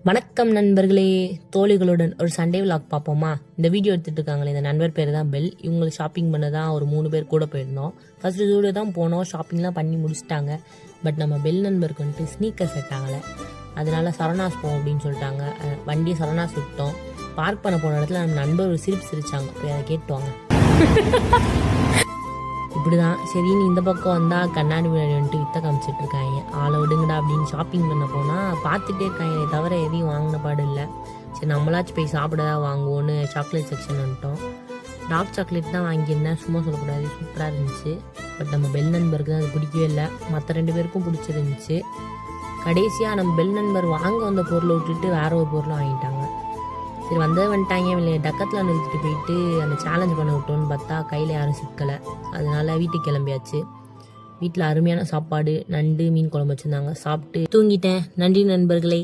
வணக்கம் நண்பர்களே, தோழிகளுடன் ஒரு சண்டே விலாக் பார்ப்போமா? இந்த வீடியோ எடுத்துட்டு இருக்காங்களே, இந்த நண்பர் பேர் தான் பெல். இவங்களுக்கு ஷாப்பிங் பண்ண தான் ஒரு 3 பேர் கூட போயிருந்தோம். ஃபர்ஸ்ட் ஜூடியோ தான் போனோம், ஷாப்பிங்லாம் பண்ணி முடிச்சிட்டாங்க. பட் நம்ம பெல் நண்பருக்கு வந்துட்டு ஸ்னீக்கர் செட் ஆகலை. அதனால சரணாஸ் போவோம் அப்படின்னு சொல்லிட்டாங்க. வண்டியை சரணாஸ் விட்டோம். பார்க் பண்ண போன இடத்துல நம்ம நண்பர் ஒரு சிரிப்பு சிரிச்சாங்க. போய் அதை கேட்டுவாங்க. இப்படிதான் சரின்னு இந்த பக்கம் வந்தால் கண்ணாடி முன்னாடி வந்துட்டு வித்த காமிச்சிட்டு இருக்காங்க. ஆளை விடுங்கடா அப்படின்னு ஷாப்பிங் பண்ண போனால் பார்த்துட்டே இருக்காங்க. தவிர எதையும் வாங்கின பாடு இல்லை. சரி நம்மளாச்சும் போய் சாப்பிடதான் வாங்குவோன்னு சாக்லேட் செக்ஷன் வந்துட்டோம். டார்க் சாக்லேட் தான் வாங்கியிருந்தேன், சும்மா சொல்லக்கூடாது, சூப்பராக இருந்துச்சு. பட் நம்ம பெல் நண்பருக்கு தான் அது பிடிக்கவே இல்லை. மற்ற 2 பேருக்கும் பிடிச்சிருந்துச்சு. கடைசியாக நம்ம பெல் நண்பர் வாங்க வந்த பொருளை விட்டுட்டு வேற ஒரு பொருளை வாங்கிட்டாங்க. சரி வந்துட்டாங்க, இல்லை டக்கத்தில் நிறுத்திட்டு போயிட்டு அந்த சேலஞ்ச் பண்ண விட்டோன்னு பார்த்தா கையில் யாரும் சிக்கலை. அதனால வீட்டுக்கு கிளம்பியாச்சு. வீட்டில் அருமையான சாப்பாடு, நண்டு மீன் குழம்பு வச்சுருந்தாங்க. சாப்பிட்டு தூங்கிட்டேன். நன்றி நண்பர்களே.